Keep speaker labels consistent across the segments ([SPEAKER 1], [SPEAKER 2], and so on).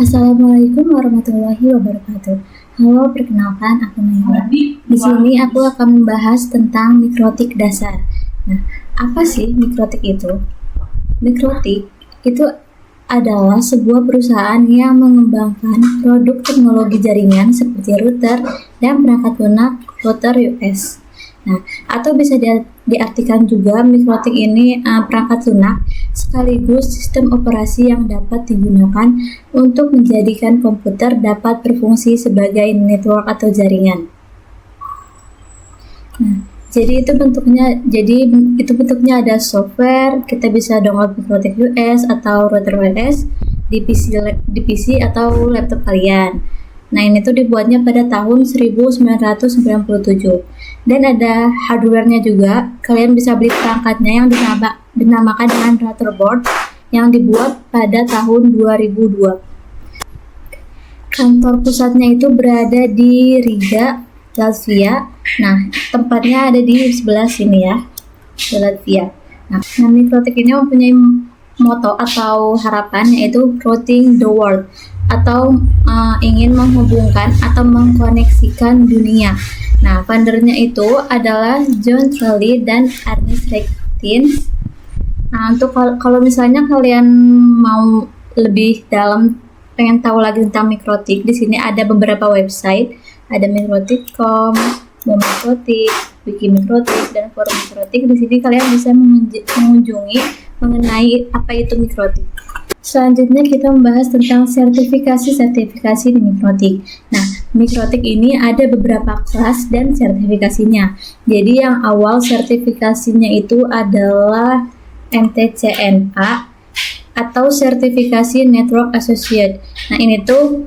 [SPEAKER 1] Assalamualaikum warahmatullahi wabarakatuh. Halo, perkenalkan aku Naila. Di sini aku akan membahas tentang mikrotik dasar. Nah, apa sih mikrotik itu? Mikrotik itu adalah sebuah perusahaan yang mengembangkan produk teknologi jaringan seperti router dan perangkat lunak router US. Nah, atau bisa diartikan juga mikrotik ini perangkat lunak sekaligus sistem operasi yang dapat digunakan untuk menjadikan komputer dapat berfungsi sebagai network atau jaringan. Nah, jadi itu bentuknya ada software, kita bisa download mikrotik US atau router US di PC atau laptop kalian. Nah, ini tuh dibuatnya pada tahun 1997. Dan ada hardware-nya juga. Kalian bisa beli perangkatnya yang dinamakan dengan Rutherford yang dibuat pada tahun 2002. Kantor pusatnya itu berada di Riga, Latvia. Nah, tempatnya ada di sebelah sini ya, di Latvia. Nah, mikrotik ini mempunyai moto atau harapan yaitu routing the world, atau ingin menghubungkan atau mengkoneksikan dunia. Nah, foundernya itu adalah John Trolley dan Ernest Rickin. Nah, untuk kalau misalnya kalian mau lebih dalam, pengen tahu lagi tentang mikrotik, di sini ada beberapa website, ada mikrotik.com, Mikrotik, Wiki Mikrotik, dan forum mikrotik. Di sini kalian bisa mengunjungi mengenai apa itu mikrotik. Selanjutnya kita membahas tentang sertifikasi di mikrotik. Nah, mikrotik ini ada beberapa kelas dan sertifikasinya. Jadi yang awal sertifikasinya itu adalah MTCNA atau sertifikasi Network Associate. Nah, ini tuh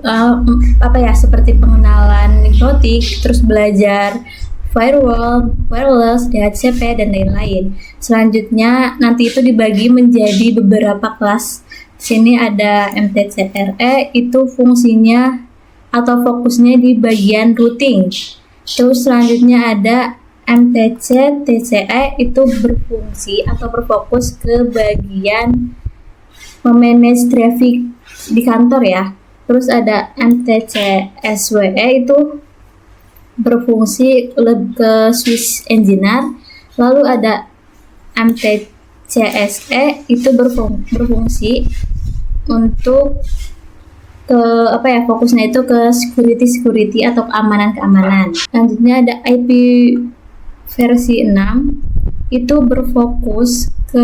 [SPEAKER 1] seperti pengenalan mikrotik, terus belajar firewall, wireless, DHCP, dan lain-lain. Selanjutnya nanti itu dibagi menjadi beberapa kelas. Sini ada MTCRE, itu fungsinya atau fokusnya di bagian routing. Terus selanjutnya ada MTC TCE, itu berfungsi atau berfokus ke bagian memanage traffic di kantor ya. Terus ada MTC SWE, itu berfungsi ke switch engineer. Lalu ada MTCSE, itu berfungsi untuk fokusnya itu ke security atau keamanan. Selanjutnya ada IP versi 6, itu berfokus ke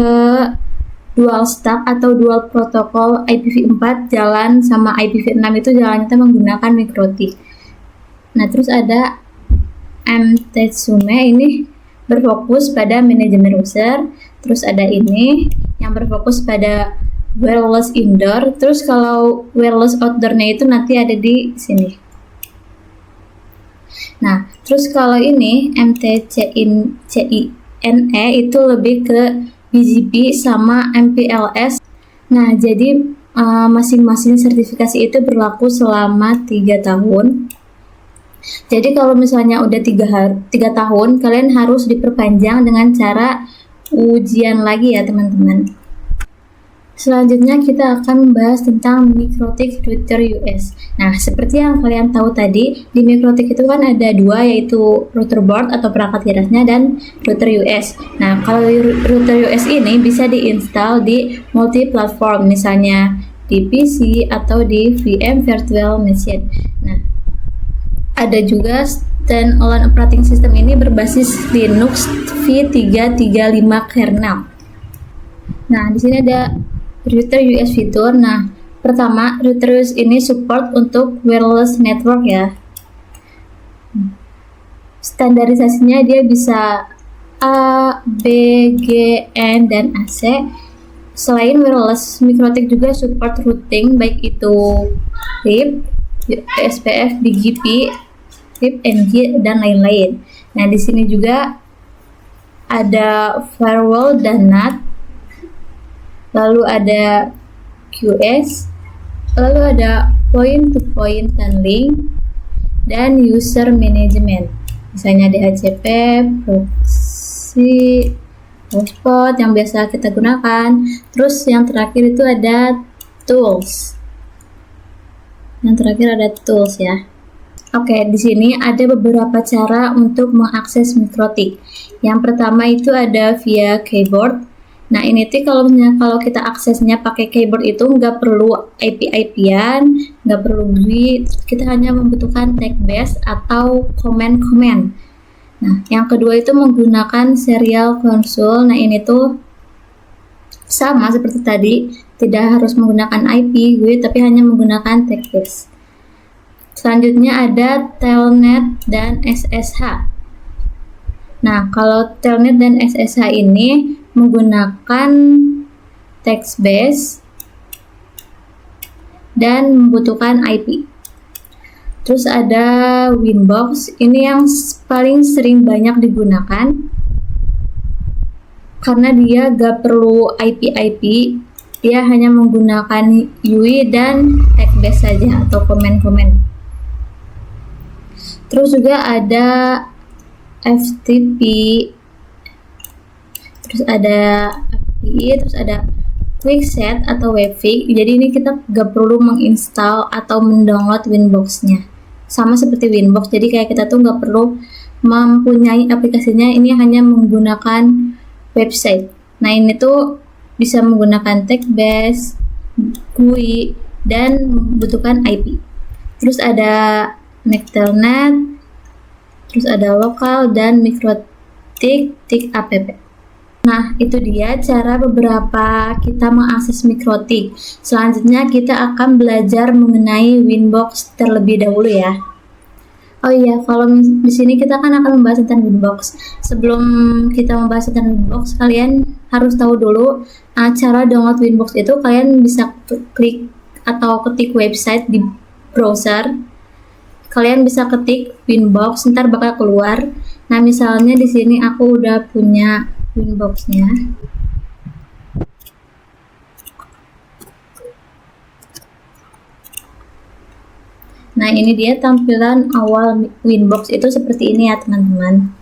[SPEAKER 1] dual stack atau dual protokol. IPv4 jalan sama IPv6 itu jalannya menggunakan mikrotik. Nah, terus ada MTSUME, ini berfokus pada manajemen user. Terus ada ini yang berfokus pada wireless indoor. Terus kalau wireless outdoor-nya itu nanti ada di sini. Nah, terus kalau ini MTCINE itu lebih ke BGP sama MPLS. Nah, jadi masing-masing sertifikasi itu berlaku selama 3 tahun. Jadi kalau misalnya udah 3 tahun, kalian harus diperpanjang dengan cara ujian lagi ya teman-teman. Selanjutnya kita akan membahas tentang mikrotik router US. Nah, seperti yang kalian tahu tadi, di mikrotik itu kan ada 2, yaitu router board atau perangkat kerasnya dan router US. Nah, kalau router US ini bisa diinstal di multi platform, misalnya di PC atau di VM virtual machine. Nah, ada juga standalone operating system, ini berbasis Linux v335 kernel. Nah, di sini ada router US fitur. Nah, pertama, router US ini support untuk wireless network ya. Standarisasinya dia bisa A, B, G, N, dan AC. Selain wireless, mikrotik juga support routing, baik itu RIP, SPF, BGP, RIP, NG, dan lain-lain. Nah, di sini juga ada firewall dan NAT. Lalu ada QS, lalu ada point-to-point tunneling, dan user management. Misalnya DHCP, proxy, hotspot yang biasa kita gunakan. Terus yang terakhir itu ada tools. Yang terakhir ada tools ya. Oke, di sini ada beberapa cara untuk mengakses MikroTik. Yang pertama itu ada via keyboard. Nah, ini tuh kalau kita aksesnya pakai keyboard itu nggak perlu IP-IP-an, nggak perlu GUI, kita hanya membutuhkan text base atau command. Nah, yang kedua itu menggunakan serial console. Nah, ini tuh sama seperti tadi, tidak harus menggunakan IP, GUI, tapi hanya menggunakan text base. Selanjutnya ada Telnet dan SSH. Nah, kalau Telnet dan SSH ini menggunakan text base dan membutuhkan IP. Terus ada Winbox, ini yang paling sering banyak digunakan karena dia gak perlu IP, dia hanya menggunakan UI dan text base saja atau komen. Terus juga ada FTP, terus ada API, terus ada QuickSet atau Webfig. Jadi ini kita gak perlu menginstal atau mendownload Winbox-nya. Sama seperti Winbox, jadi kayak kita tuh gak perlu mempunyai aplikasinya, ini hanya menggunakan website. Nah, ini tuh bisa menggunakan text base, GUI, dan membutuhkan IP. Terus ada Telnet, terus ada lokal dan MikroTik, app. Nah, itu dia cara beberapa kita mengakses MikroTik. Selanjutnya kita akan belajar mengenai Winbox terlebih dahulu ya. Oh iya, kalau di sini kita kan akan membahas tentang Winbox. Sebelum kita membahas tentang Winbox, kalian harus tahu dulu cara download Winbox itu. Kalian bisa klik atau ketik website di browser. Kalian bisa ketik Winbox, ntar bakal keluar. Nah, misalnya di sini aku udah punya Winbox-nya. Nah, ini dia tampilan awal Winbox itu seperti ini ya, teman-teman.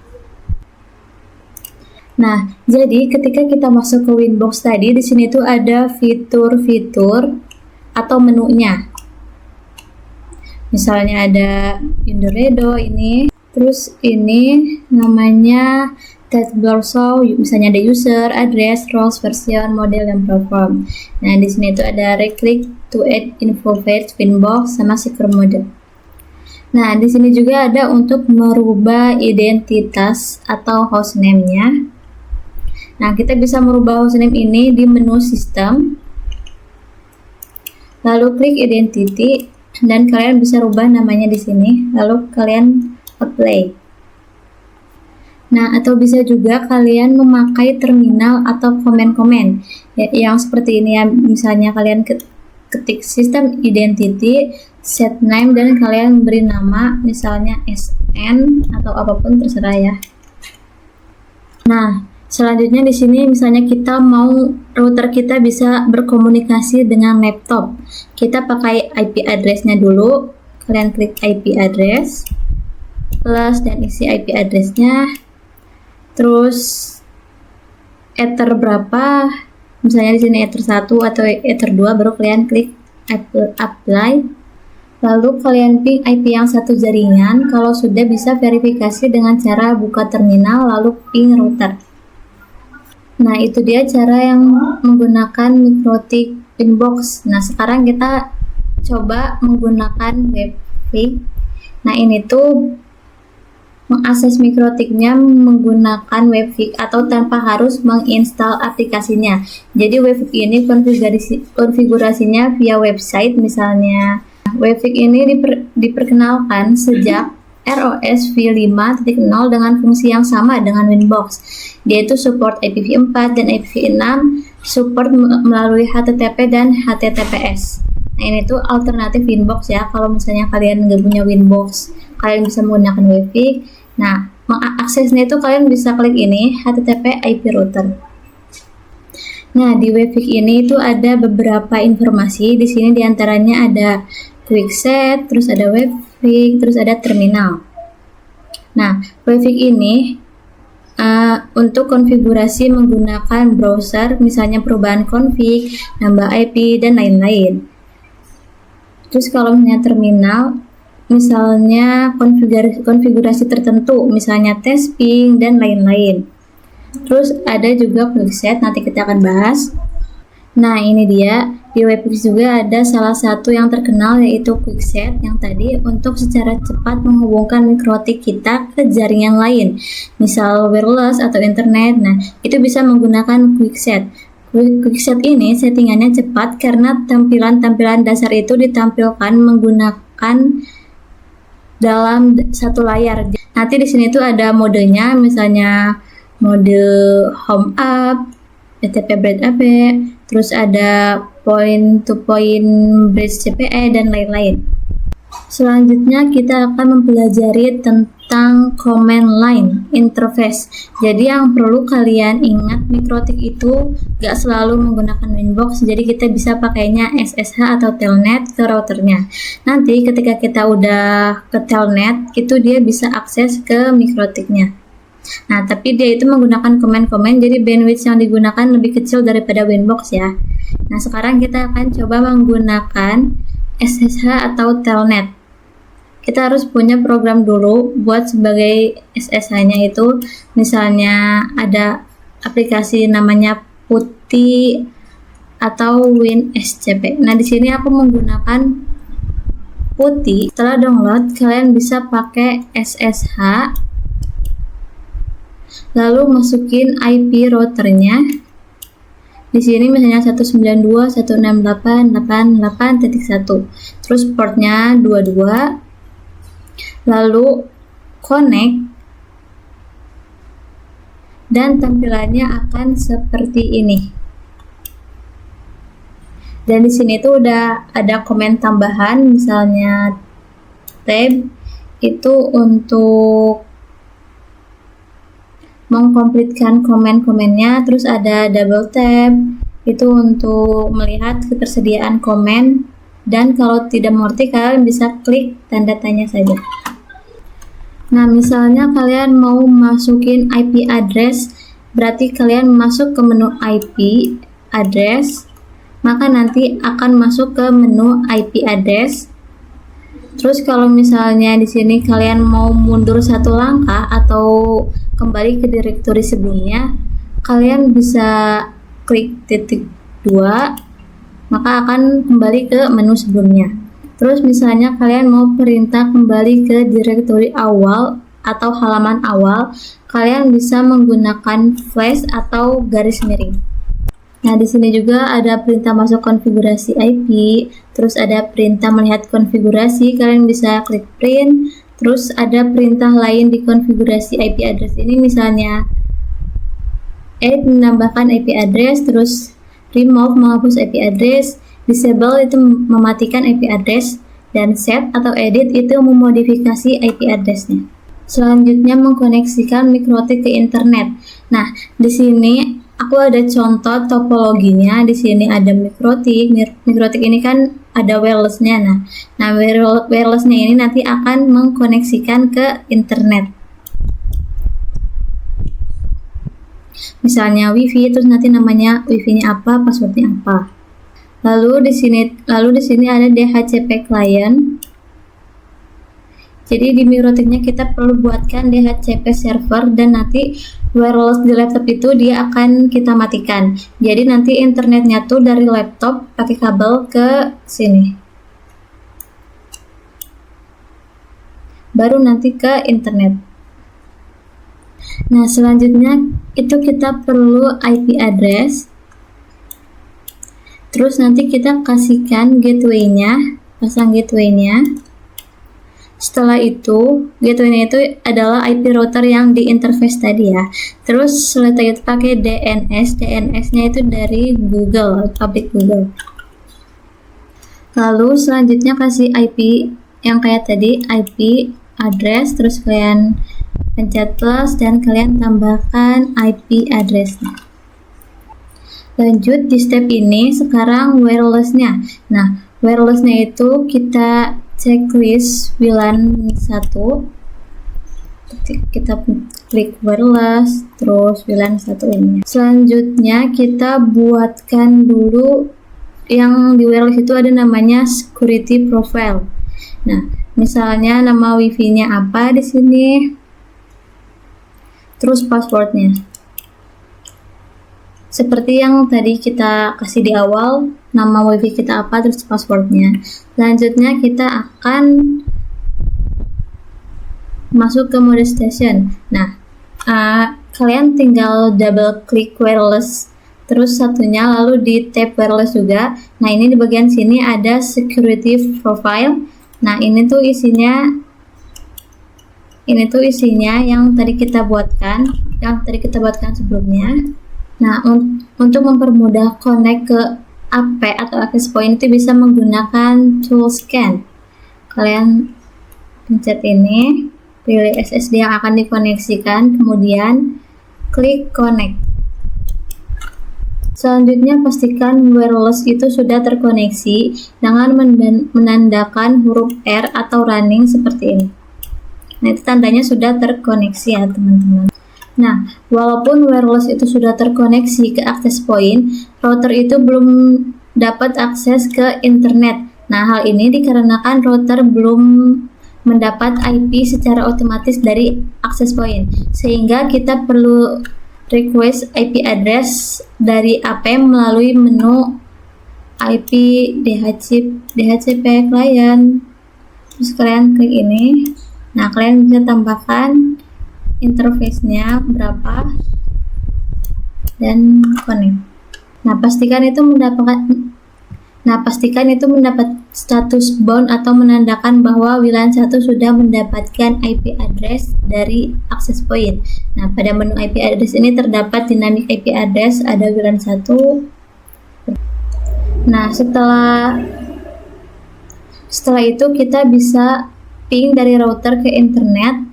[SPEAKER 1] Nah, jadi ketika kita masuk ke Winbox tadi, di sini tuh ada fitur-fitur atau menunya. Misalnya ada Windoredo ini, terus ini namanya Taskbar Show, misalnya ada user, address, roles, version, model, dan platform. Nah, di sini itu ada right click to add info page, Winbox, sama secure mode. Nah, di sini juga ada untuk merubah identitas atau hostname-nya. Nah, kita bisa merubah hostname ini di menu sistem, lalu klik identity, dan kalian bisa rubah namanya di sini, lalu kalian apply. Nah, atau bisa juga kalian memakai terminal atau komen ya, yang seperti ini ya, misalnya kalian ketik sistem identity, set name, dan kalian beri nama misalnya SN atau apapun terserah ya. Nah, selanjutnya di sini misalnya kita mau router kita bisa berkomunikasi dengan laptop. Kita pakai IP address-nya dulu. Kalian klik IP address plus dan isi IP address-nya. Terus ether berapa? Misalnya di sini ether 1 atau ether 2, baru kalian klik apply. Lalu kalian ping IP yang satu jaringan. Kalau sudah, bisa verifikasi dengan cara buka terminal lalu ping router. Nah, itu dia cara yang menggunakan MikroTik Winbox. Nah, sekarang kita coba menggunakan Webfig. Nah, ini tuh mengakses MikroTik-nya menggunakan Webfig atau tanpa harus menginstal aplikasinya. Jadi Webfig ini konfigurasinya via website. Misalnya Webfig ini diperkenalkan sejak ROS v5.0 dengan fungsi yang sama dengan Winbox. Dia itu support IPv4 dan IPv6, support melalui HTTP dan HTTPS. Nah, ini tuh alternatif Winbox ya. Kalau misalnya kalian nggak punya Winbox, kalian bisa menggunakan Webfig. Nah, mengaksesnya itu kalian bisa klik ini, HTTP IP router. Nah, di Webfig ini itu ada beberapa informasi. Di sini diantaranya ada QuickSet, terus ada Webfig, terus ada terminal. Nah, Webfig ini untuk konfigurasi menggunakan browser, misalnya perubahan config, nambah IP, dan lain-lain. Terus kalau misalnya terminal, misalnya konfigurasi tertentu, misalnya test ping dan lain-lain. Terus ada juga quickset, nanti kita akan bahas. Nah, ini dia, di Webfix juga ada salah satu yang terkenal yaitu quickset yang tadi untuk secara cepat menghubungkan mikrotik kita ke jaringan lain, misal wireless atau internet. Nah, itu bisa menggunakan quickset. Quickset ini settingannya cepat karena tampilan-tampilan dasar itu ditampilkan menggunakan dalam satu layar. Nanti di sini tuh ada modenya, misalnya mode home up, ETP Bread AP, terus ada point to point bridge CPE dan lain-lain. Selanjutnya kita akan mempelajari tentang command line interface. Jadi yang perlu kalian ingat, mikrotik itu gak selalu menggunakan Winbox, jadi kita bisa pakainya SSH atau Telnet ke routernya. Nanti ketika kita udah ke Telnet, itu dia bisa akses ke mikrotiknya. Nah, tapi dia itu menggunakan command-command, jadi bandwidth yang digunakan lebih kecil daripada Winbox ya. Nah, sekarang kita akan coba menggunakan SSH atau Telnet. Kita harus punya program dulu buat sebagai SSH-nya itu, misalnya ada aplikasi namanya PuTTY atau WinSCP. Nah, di sini aku menggunakan PuTTY. Setelah download, kalian bisa pakai SSH, lalu masukin IP routernya. Di sini misalnya 192.168.88.1, terus portnya 22, lalu connect, dan tampilannya akan seperti ini. Dan di sini tuh udah ada komen tambahan, misalnya tab itu untuk mengkomplitkan komen-komennya, terus ada double tab itu untuk melihat ketersediaan komen, dan kalau tidak mengerti kalian bisa klik tanda tanya saja. Nah, misalnya kalian mau masukin IP address, berarti kalian masuk ke menu IP address, maka nanti akan masuk ke menu IP address. Terus kalau misalnya di sini kalian mau mundur satu langkah atau kembali ke direktori sebelumnya, kalian bisa klik titik 2, maka akan kembali ke menu sebelumnya. Terus misalnya kalian mau perintah kembali ke direktori awal atau halaman awal, kalian bisa menggunakan flash atau garis miring. Nah, di sini juga ada perintah masuk konfigurasi IP, terus ada perintah melihat konfigurasi, kalian bisa klik print. Terus ada perintah lain di konfigurasi IP address ini, misalnya add menambahkan IP address, terus remove menghapus IP address, disable itu mematikan IP address, dan set atau edit itu memodifikasi IP addressnya. Selanjutnya mengkoneksikan mikrotik ke internet. Nah, di sini aku ada contoh topologinya. Di sini ada mikrotik. Mikrotik ini kan ada wirelessnya. Nah, wirelessnya ini nanti akan mengkoneksikan ke internet. Misalnya WiFi, terus nanti namanya WiFi-nya apa, passwordnya apa. Lalu di sini ada DHCP client. Jadi di mikrotiknya kita perlu buatkan DHCP server, dan nanti wireless di laptop itu dia akan kita matikan. Jadi nanti internetnya tuh dari laptop pakai kabel ke sini, baru nanti ke internet. Nah, selanjutnya itu kita perlu IP address. Terus nanti kita kasihkan gateway-nya, pasang gateway-nya. Setelah itu, gateway-nya itu adalah IP router yang di interface tadi ya. Terus setelah itu pakai DNS. DNS-nya itu dari Google, public Google. Lalu selanjutnya kasih IP yang kayak tadi, IP address, terus kalian pencet plus dan kalian tambahkan IP address-nya. Lanjut di step ini, sekarang wireless-nya. Nah, wireless-nya itu kita checklist WLAN 1, kita klik wireless, terus WLAN 1 ini. Selanjutnya kita buatkan dulu yang di wireless itu ada namanya security profile. Nah, misalnya nama wifi-nya apa di sini, terus passwordnya. Seperti yang tadi kita kasih di awal, nama wifi kita apa, terus passwordnya. Selanjutnya kita akan masuk ke mode station. Nah, kalian tinggal double klik wireless, terus satunya lalu di tab wireless juga. Nah, ini di bagian sini ada security profile. Nah, ini tuh isinya yang tadi kita buatkan, sebelumnya. Nah, untuk mempermudah connect ke AP atau access point itu bisa menggunakan tool scan. Kalian pencet ini, pilih SSD yang akan dikoneksikan, kemudian klik connect. Selanjutnya pastikan wireless itu sudah terkoneksi dengan menandakan huruf R atau running seperti ini. Nah, itu tandanya sudah terkoneksi ya teman-teman. Nah, walaupun wireless itu sudah terkoneksi ke access point, router itu belum dapat akses ke internet. Nah, hal ini dikarenakan router belum mendapat IP secara otomatis dari access point, sehingga kita perlu request IP address dari AP melalui menu IP DHCP client. Terus kalian klik ini. Nah, kalian bisa tambahkan interface-nya berapa dan connect. Nah, pastikan itu mendapat status bound atau menandakan bahwa WLAN 1 sudah mendapatkan IP address dari access point. Nah, pada menu IP address ini terdapat dynamic IP address, ada WLAN 1. Nah, setelah itu kita bisa ping dari router ke internet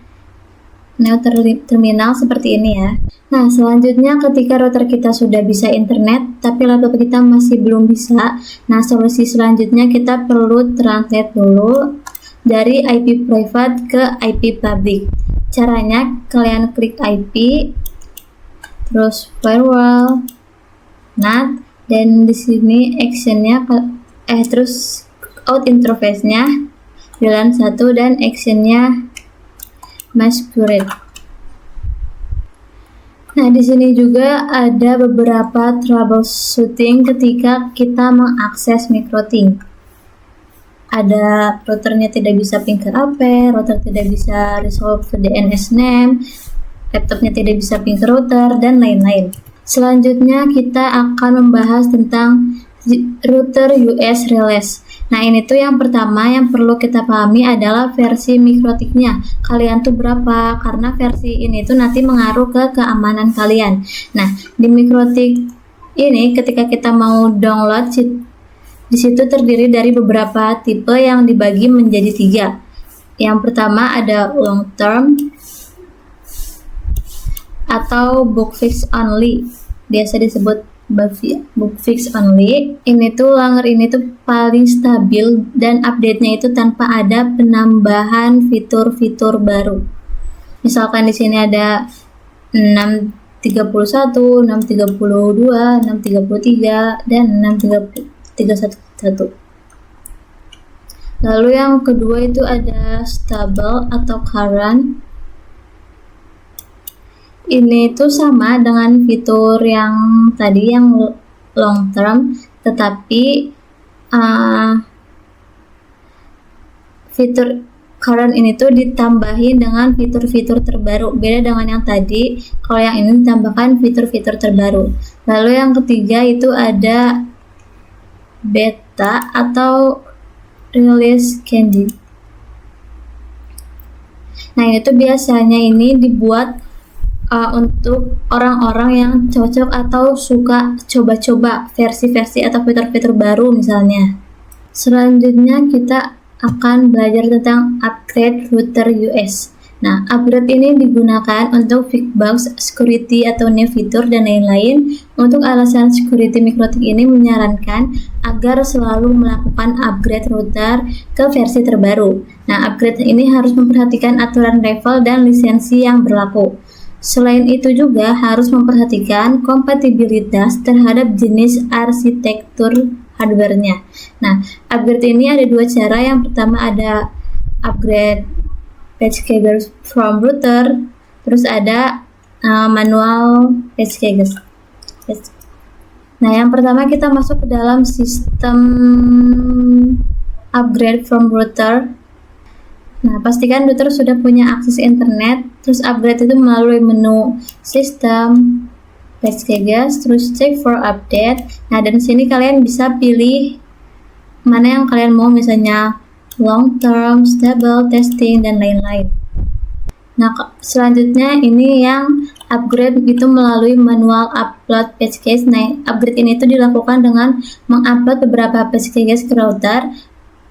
[SPEAKER 1] terminal seperti ini ya. Nah, selanjutnya ketika router kita sudah bisa internet tapi laptop kita masih belum bisa, nah solusi selanjutnya kita perlu translate dulu dari IP private ke IP public. Caranya kalian klik IP, terus firewall, NAT, dan di sini actionnya terus out interface-nya WLAN 1 dan actionnya masquerade. Nah, di sini juga ada beberapa troubleshooting ketika kita mengakses MikroTik. Ada routernya tidak bisa ping ke AP, router tidak bisa resolve ke DNS name, laptopnya tidak bisa ping ke router, dan lain-lain. Selanjutnya kita akan membahas tentang router US Relay. Nah, ini tuh yang pertama yang perlu kita pahami adalah versi MikroTiknya. Kalian tuh berapa? Karena versi ini tuh nanti mengaruh ke keamanan kalian. Nah, di MikroTik ini ketika kita mau download, di situ terdiri dari beberapa tipe yang dibagi menjadi 3. Yang pertama ada long term atau book fix only. Biasa disebut book fix only. Ini tuh langer ini tuh paling stabil dan update-nya itu tanpa ada penambahan fitur-fitur baru. Misalkan di sini ada 6.31, 6.32, 6.33 dan 6.31. Lalu yang kedua itu ada stable atau current. Ini tuh sama dengan fitur yang tadi yang long term, tetapi fitur current ini tuh ditambahin dengan fitur-fitur terbaru. Beda dengan yang tadi, kalau yang ini ditambahkan fitur-fitur terbaru. Lalu yang ketiga itu ada beta atau release candidate. Nah, ini tuh biasanya ini dibuat untuk orang-orang yang cocok atau suka coba-coba versi-versi atau fitur-fitur baru misalnya. Selanjutnya kita akan belajar tentang upgrade router US. Nah, upgrade ini digunakan untuk fixbox, security atau new fitur dan lain-lain. Untuk alasan security, MikroTik ini menyarankan agar selalu melakukan upgrade router ke versi terbaru. Nah, upgrade ini harus memperhatikan aturan level dan lisensi yang berlaku. Selain itu juga harus memperhatikan kompatibilitas terhadap jenis arsitektur hardware-nya. Nah, upgrade ini ada dua cara. Yang pertama ada upgrade patch cache from router, terus ada manual patch cache. Nah, yang pertama kita masuk ke dalam sistem upgrade from router. Nah, pastikan router sudah punya akses internet, terus upgrade itu melalui menu sistem, patch cache, terus check for update. Nah, dan sini kalian bisa pilih mana yang kalian mau, misalnya long term, stable, testing, dan lain-lain. Nah, selanjutnya ini yang upgrade itu melalui manual upload patch cache. Nah, upgrade ini itu dilakukan dengan mengupload beberapa patch cache ke router.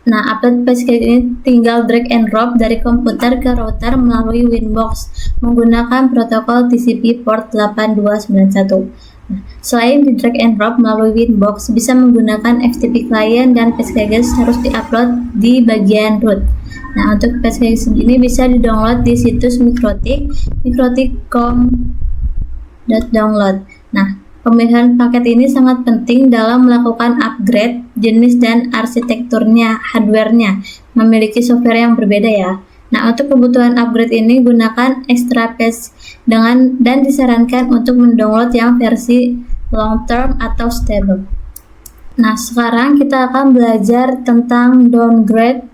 [SPEAKER 1] Nah, upload patch cache ini tinggal drag and drop dari komputer ke router melalui Winbox menggunakan protokol TCP port 8291. Nah, selain di drag and drop melalui Winbox, bisa menggunakan FTP client dan patch cache harus diupload di bagian root. Nah, untuk patch cache ini bisa di-download di situs mikrotik.com.download. Nah, pemilihan paket ini sangat penting dalam melakukan upgrade jenis dan arsitekturnya, hardware-nya, memiliki software yang berbeda ya. Nah, untuk kebutuhan upgrade ini gunakan extra patch dan disarankan untuk mendownload yang versi long term atau stable. Nah, sekarang kita akan belajar tentang downgrade.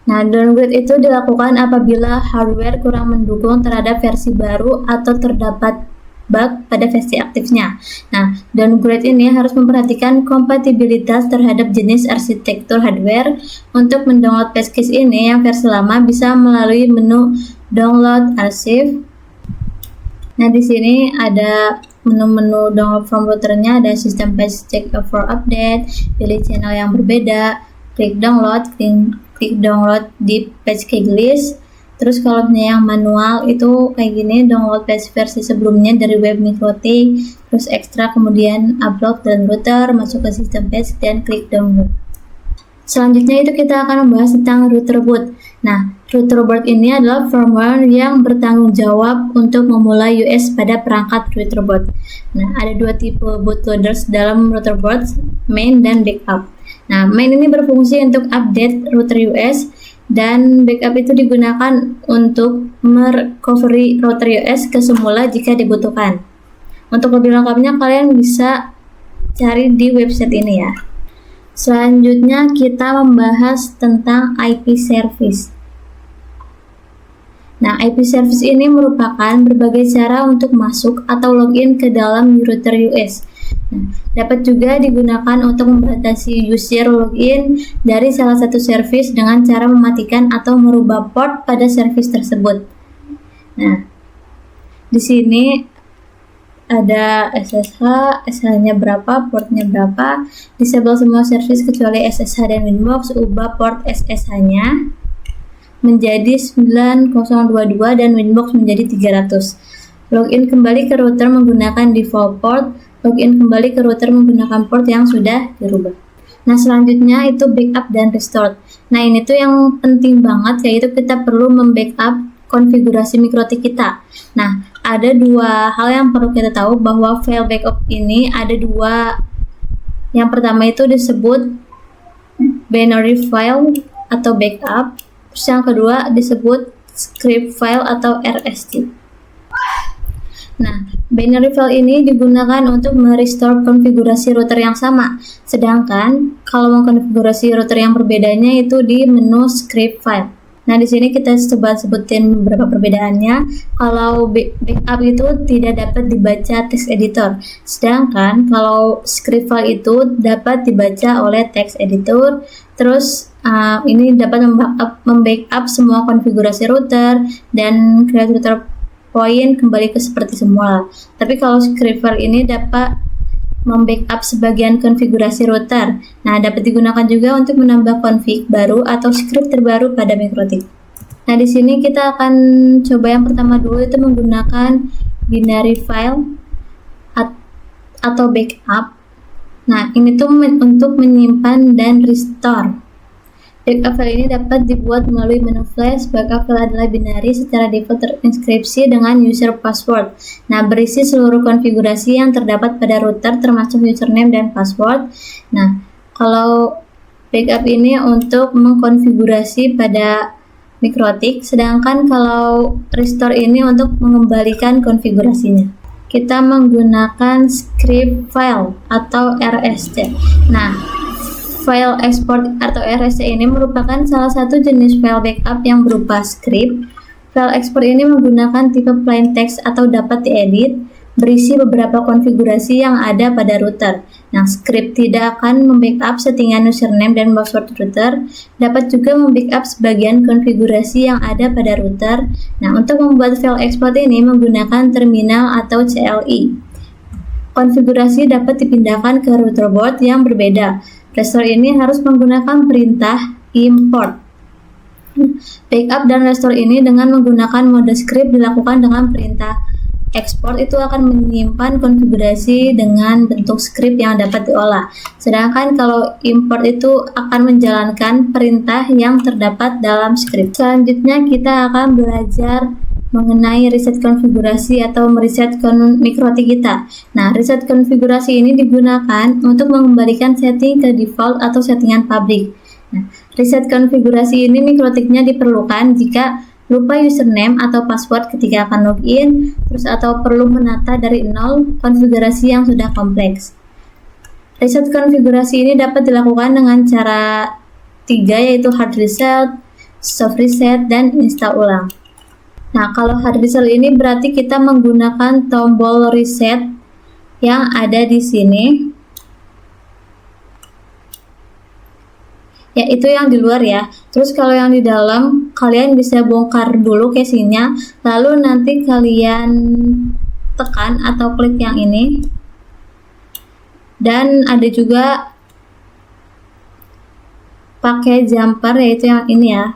[SPEAKER 1] Nah, downgrade itu dilakukan apabila hardware kurang mendukung terhadap versi baru atau terdapat bug pada versi aktifnya. Nah, downgrade ini harus memperhatikan kompatibilitas terhadap jenis arsitektur hardware. Untuk mendownload patch cache ini yang versi lama bisa melalui menu download archive. Nah, di sini ada menu-menu download from routernya, ada sistem patch check for update, pilih channel yang berbeda, klik download di patch cache list. Terus kalau yang manual itu kayak gini, download patch versi sebelumnya dari web Mikrotik, terus ekstra, kemudian upload dan router, masuk ke sistem patch dan klik download. Selanjutnya itu kita akan membahas tentang router boot. Nah, router boot ini adalah firmware yang bertanggung jawab untuk memulai US pada perangkat router boot. Nah, ada dua tipe bootloaders dalam router boot, main dan backup. Nah, main ini berfungsi untuk update router US, dan backup itu digunakan untuk merecovery router US ke semula jika dibutuhkan. Untuk lebih lengkapnya kalian bisa cari di website ini ya. Selanjutnya kita membahas tentang IP service. Nah, IP service ini merupakan berbagai cara untuk masuk atau login ke dalam router US. Nah, dapat juga digunakan untuk membatasi user login dari salah satu service dengan cara mematikan atau merubah port pada service tersebut. Nah, di sini ada SSH, SSH-nya berapa, portnya berapa, disable semua service kecuali SSH dan Winbox, ubah port SSH-nya menjadi 9022 dan Winbox menjadi 300. Login kembali ke router menggunakan default port, login kembali ke router menggunakan port yang sudah dirubah. Nah, selanjutnya itu backup dan restore. Nah, ini tuh yang penting banget, yaitu kita perlu membackup konfigurasi Mikrotik kita. Nah, ada dua hal yang perlu kita tahu, bahwa file backup ini ada dua. Yang pertama itu disebut binary file atau backup, terus yang kedua disebut script file atau RST. Nah, binary file ini digunakan untuk merestore konfigurasi router yang sama. Sedangkan kalau mau konfigurasi router yang berbedanya itu di menu script file. Nah, di sini kita coba sebutin beberapa perbedaannya. Kalau backup itu tidak dapat dibaca text editor. Sedangkan kalau script file itu dapat dibaca oleh text editor. Terus ini dapat membackup semua konfigurasi router dan create router point kembali ke seperti semula. Tapi kalau script file ini dapat membackup sebagian konfigurasi router. Nah, dapat digunakan juga untuk menambah config baru atau script terbaru pada Mikrotik. Nah, di sini kita akan coba yang pertama dulu, itu menggunakan binary file atau backup. Nah, ini tuh untuk menyimpan dan restore. Backup file ini dapat dibuat melalui menu flash. Backup file adalah binary secara default terinskripsi dengan user password. Nah, berisi seluruh konfigurasi yang terdapat pada router termasuk username dan password. Nah, Kalau backup ini untuk mengkonfigurasi pada mikrotik, sedangkan kalau restore ini untuk mengembalikan konfigurasinya. Kita menggunakan script file atau RSC. Nah, file export atau RSC ini merupakan salah satu jenis file backup yang berupa script. File export ini menggunakan tipe plain text atau dapat diedit, berisi beberapa konfigurasi yang ada pada router. Nah, script tidak akan membackup settingan username dan password router, dapat juga membackup sebagian konfigurasi yang ada pada router. Nah, untuk membuat file export ini menggunakan terminal atau CLI. Konfigurasi dapat dipindahkan ke router board yang berbeda. Restore ini harus menggunakan perintah import. Backup dan restore ini dengan menggunakan mode script dilakukan dengan perintah export, itu akan menyimpan konfigurasi dengan bentuk script yang dapat diolah. Sedangkan kalau import itu akan menjalankan perintah yang terdapat dalam script. Selanjutnya kita akan belajar mengenai reset konfigurasi atau mereset mikrotik kita. Nah, reset konfigurasi ini digunakan untuk mengembalikan setting ke default atau settingan pabrik. Nah, reset konfigurasi ini mikrotiknya diperlukan jika lupa username atau password ketika akan login, terus atau perlu menata dari nol konfigurasi yang sudah kompleks. Reset konfigurasi ini dapat dilakukan dengan cara 3, yaitu hard reset, soft reset, dan install ulang. Nah, kalau hard reset ini berarti kita menggunakan tombol reset yang ada di sini. Ya, itu yang di luar ya. Terus kalau yang di dalam, kalian bisa bongkar dulu casingnya, lalu nanti kalian tekan atau klik yang ini. Dan ada juga pakai jumper, yaitu yang ini ya.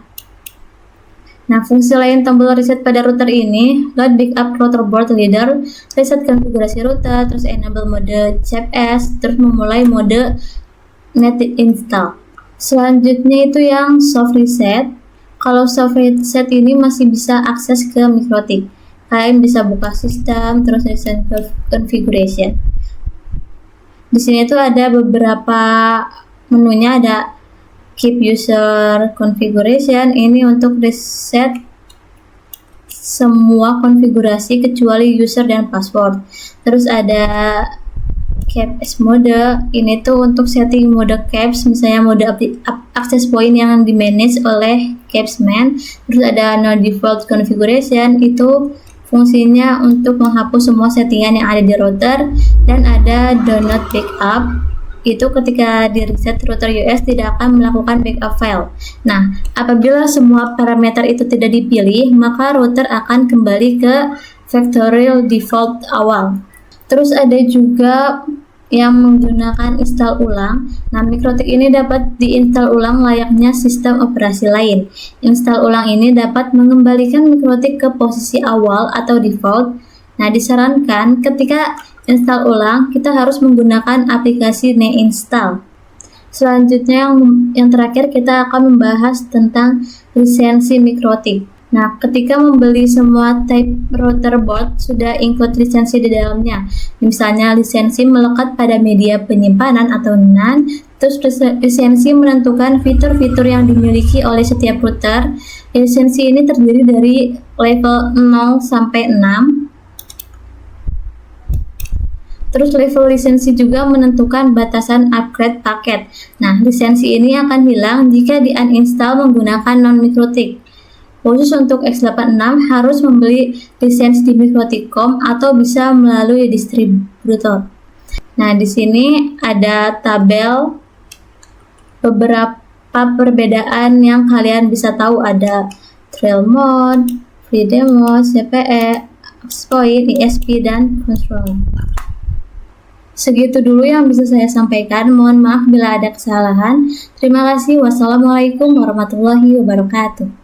[SPEAKER 1] Nah, fungsi lain tombol reset pada router ini, load backup router board leader, reset konfigurasi router, terus enable mode CFS, terus memulai mode net install. Selanjutnya itu yang soft reset. Kalau soft reset ini masih bisa akses ke mikrotik. Kalian bisa buka sistem, terus reset configuration. Di sini itu ada beberapa menunya, ada keep user configuration, ini untuk reset semua konfigurasi kecuali user dan password. Terus ada caps mode, ini tuh untuk setting mode caps, misalnya mode access point yang di manage oleh capsman. Terus ada no default configuration, itu fungsinya untuk menghapus semua settingan yang ada di router. Dan ada do not backup, itu ketika di reset router US tidak akan melakukan backup file. Nah, apabila semua parameter itu tidak dipilih, maka router akan kembali ke factory default awal. Terus ada juga yang menggunakan install ulang. Nah, mikrotik ini dapat diinstal ulang layaknya sistem operasi lain. Install ulang ini dapat mengembalikan mikrotik ke posisi awal atau default. Nah, disarankan ketika install ulang, kita harus menggunakan aplikasi neinstall. Selanjutnya yang terakhir kita akan membahas tentang lisensi mikrotik. Nah, ketika membeli semua type router board sudah include lisensi di dalamnya. Misalnya lisensi melekat pada media penyimpanan atau NAN, terus lisensi menentukan fitur-fitur yang dimiliki oleh setiap router. Lisensi ini terdiri dari level 0 sampai 6. Terus level lisensi juga menentukan batasan upgrade paket. Nah, lisensi ini akan hilang jika di-uninstall menggunakan non-mikrotik. Khusus untuk x86 harus membeli lisensi di mikrotik.com atau bisa melalui distributor. Nah, di sini ada tabel beberapa perbedaan yang kalian bisa tahu, ada trail mode, free demo, CPE, access point, ESP, dan control. Segitu dulu yang bisa saya sampaikan. Mohon maaf bila ada kesalahan. Terima kasih. Wassalamualaikum warahmatullahi wabarakatuh.